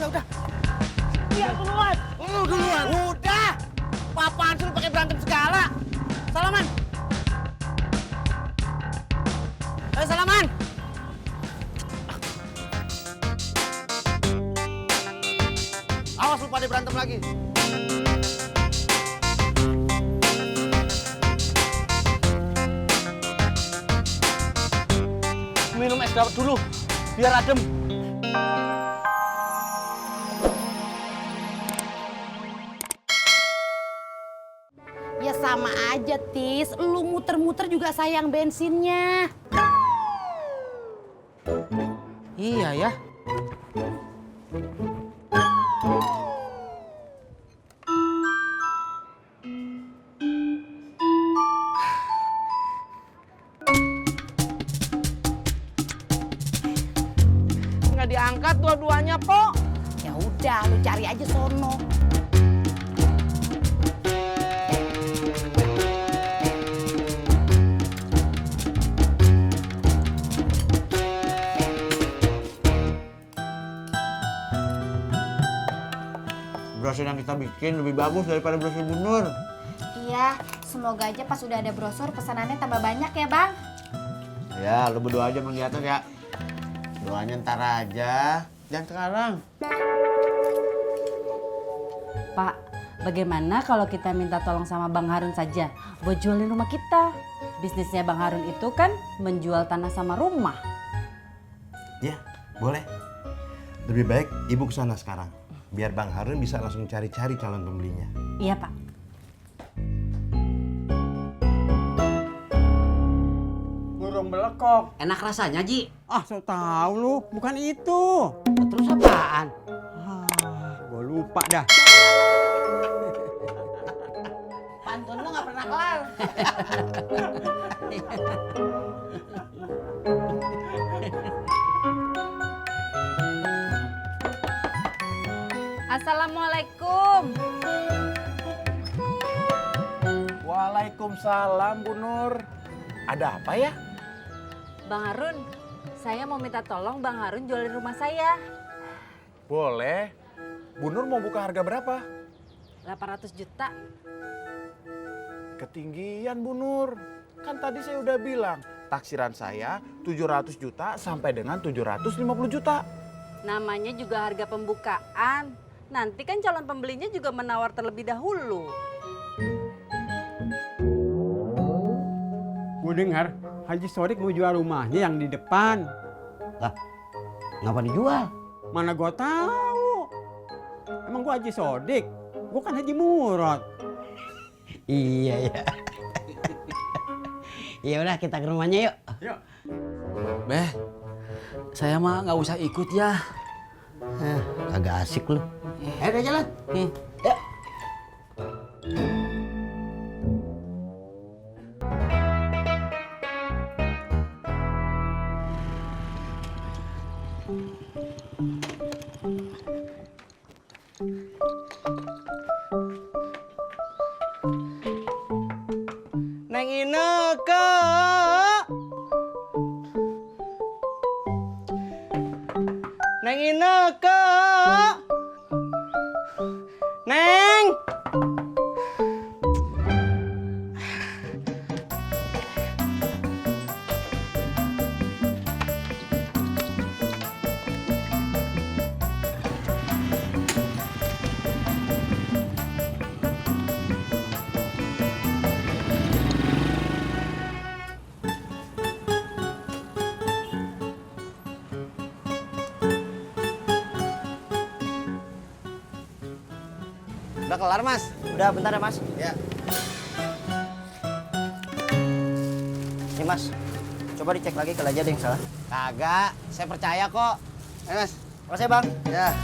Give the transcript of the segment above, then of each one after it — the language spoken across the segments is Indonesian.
Udah. Dia duluan. Lu duluan. Udah. Apaan sih lu pakai berantem segala? Salaman. Ayo salaman. Awas lu pada berantem lagi. Minum es dawet dulu, biar adem. Ya sama aja, Tis. Lu muter-muter juga sayang bensinnya. Iya ya. Nggak diangkat dua-duanya, Po. Ya udah, lu cari aja sono. Brosur yang kita bikin lebih bagus daripada brosur Bu Nur. Iya, semoga aja pas udah ada brosur pesanannya tambah banyak ya Bang. Ya, lu berdoa aja Mang di atas ya. Doanya ntar aja, jangan sekarang. Pak, bagaimana kalau kita minta tolong sama Bang Harun saja buat jualin rumah kita? Bisnisnya Bang Harun itu kan menjual tanah sama rumah. Ya, boleh. Lebih baik ibu kesana sekarang. Biar Bang Harun bisa langsung cari-cari calon pembelinya. Iya, Pak. Burung belekok. Enak rasanya, Ji. Ah, so tau lu, bukan itu. Terus apaan? Gue lupa dah. Pantun lu gak pernah kelar. Assalamualaikum. Waalaikumsalam, Bu Nur. Ada apa ya? Bang Harun, saya mau minta tolong Bang Harun jualin rumah saya. Boleh. Bu Nur mau buka harga berapa? 800 juta. Ketinggian, Bu Nur. Kan tadi saya udah bilang, taksiran saya 700 juta sampai dengan 750 juta. Namanya juga harga pembukaan. Nanti kan calon pembelinya juga menawar terlebih dahulu. Gue dengar Haji Sodik mau jual rumahnya yang di depan. Lah, ngapa dijual? Mana gue tahu. Emang gue Haji Sodik? Gue kan Haji Murad. Iya, ya. Ya udah kita ke rumahnya yuk. Yuk. Beh, saya mah nggak usah ikut ya. Agak asik lu. Ayo udah jalan. Yuk. Neng Ineke. Neng Ineke. Neng. Udah kelar, Mas? Udah bentar ya, Mas. Ya. Nih, Mas. Coba dicek lagi kalau aja ada yang salah. Kagak, saya percaya kok. Ayo, Mas. Makasih, Bang. Ya.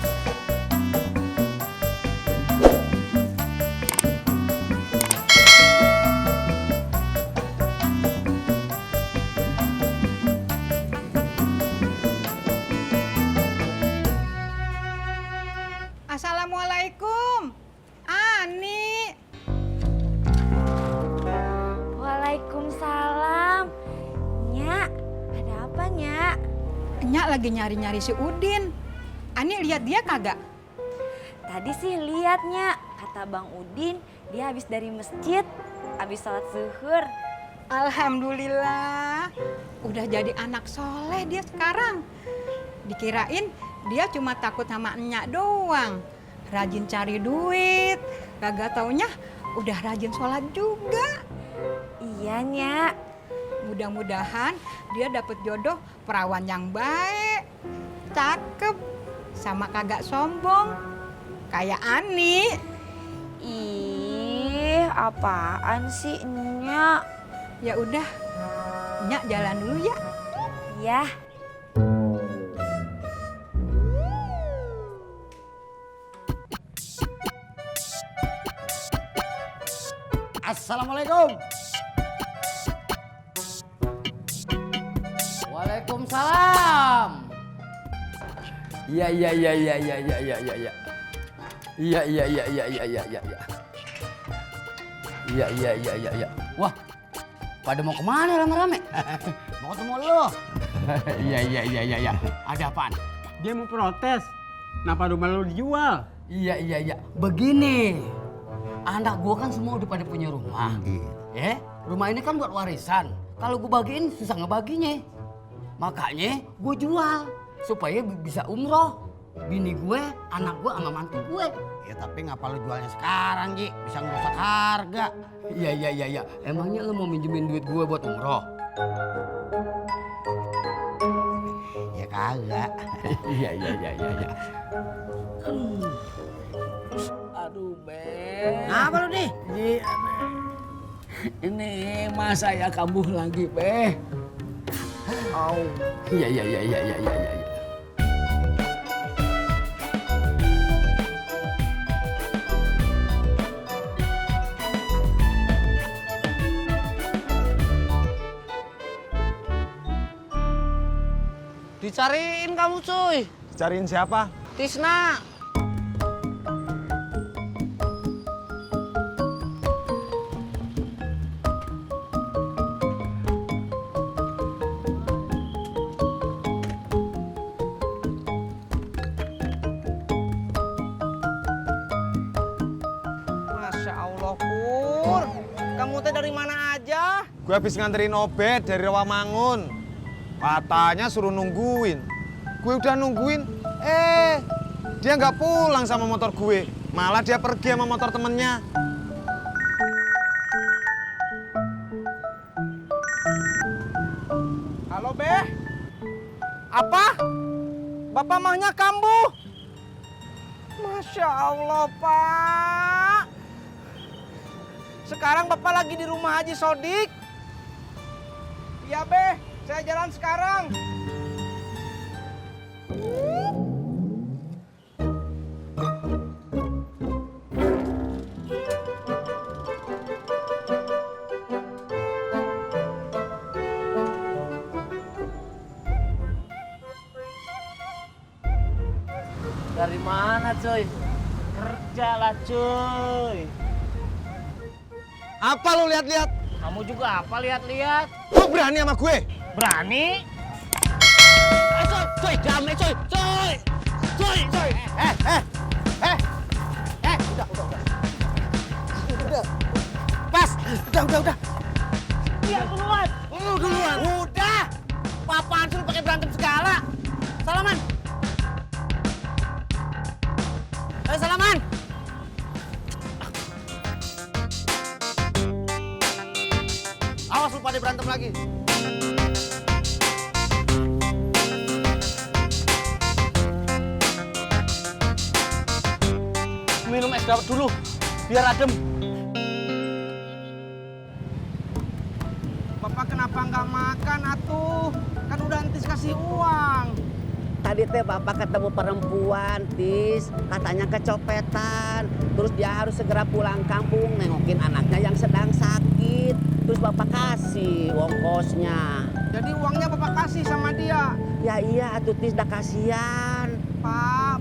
Assalamualaikum. Ani. Waalaikumsalam. Nyak, ada apa Nyak? Nyak lagi nyari-nyari si Udin. Ani lihat dia kagak? Tadi sih liatnya, kata Bang Udin, dia habis dari masjid, habis sholat zuhur. Alhamdulillah, udah jadi anak soleh dia sekarang. Dikirain dia cuma takut sama enyak doang, rajin cari duit, kagak taunya udah rajin sholat juga. Iya, Nyak. Mudah-mudahan dia dapet jodoh perawan yang baik, cakep, sama kagak sombong, kayak Ani. Ih, apaan sih, Nyak? Ya udah, Nyak jalan dulu ya. Ya. Assalamualaikum. Waalaikumsalam. Iya. Iya. Iya. Wah, pada mau kemana rame-rame? Mau ketemu lu. Iya. Ada apaan? Dia mau protes. Kenapa rumah lu dijual? Iya. Begini, anak gua kan semua udah pada punya rumah. Ya, rumah ini kan buat warisan. Kalau gua bagiin susah ngebaginya. Makanya gua jual supaya bisa umroh. Bini gue, anak gue, sama mantu gue. Ya tapi ngapa lu jualnya sekarang, Ji? Bisa ngerusak harga. Iya. Emangnya lu mau minjemin duit gue buat umroh? Ya kagak. Iya. Aduh, Be. Apa lu nih? Iya, Be. Ini mas saya kambuh lagi, Be. Iya. Dicariin kamu cuy. Cariin siapa? Tisna. Masya Allah Pur, kamu teh dari mana aja? Gue habis nganterin Obed dari Rawamangun. Katanya suruh nungguin. Gue udah nungguin, dia nggak pulang sama motor gue. Malah dia pergi sama motor temennya. Halo, Be. Apa? Bapak mahnya kambuh? Masya Allah, Pak. Sekarang Bapak lagi di rumah Haji Sodik. Iya, Be. Saya jalan sekarang. Dari mana cuy? Kerja lah cuy. Apa lu lihat-lihat? Kamu juga apa lihat-lihat? Lu berani sama gue? Berani? Cuy, damai cuy. Udah. Pas. Udah. Dia duluan. Lu duluan. Udah. Apaan sih lu pakai berantem segala? Salaman. Ayo salaman. Awas lu pada berantem lagi. Minum es dawet dulu, biar adem. Bapak kenapa nggak makan atuh? Kan udah Entis kasih uang. Tadi teh Bapak ketemu perempuan, Tis. Katanya kecopetan. Terus dia harus segera pulang kampung nengokin anaknya yang sedang sakit. Terus Bapak kasih ongkosnya. Jadi uangnya Bapak kasih sama dia. Ya iya, atuh Tis, dah kasihan.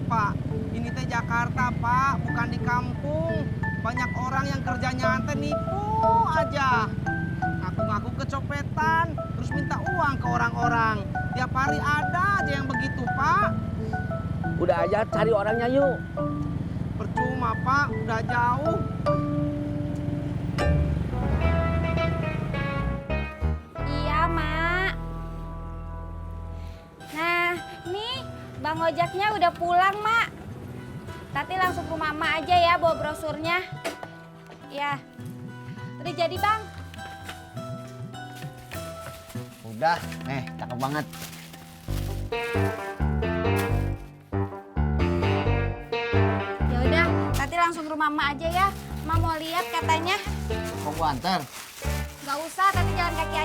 Pak, ini teh Jakarta, Pak, bukan di kampung. Banyak orang yang kerjanya teh nipu aja. Ngaku-ngaku kecopetan, terus minta uang ke orang-orang. Tiap hari ada aja yang begitu, Pak. Udah aja cari orangnya yuk. Percuma Pak, udah jauh. Iya, Mak. Nah, nih Bang Ojaknya udah pulang, Mak. Tati langsung ke rumah Mak aja ya bawa brosurnya. Ya. Udah jadi, Bang. Udah, cakep banget. Ya udah, Tati langsung ke rumah Mak aja ya. Mak mau lihat katanya. Kok gua antar? Gak usah, Tati jalan kaki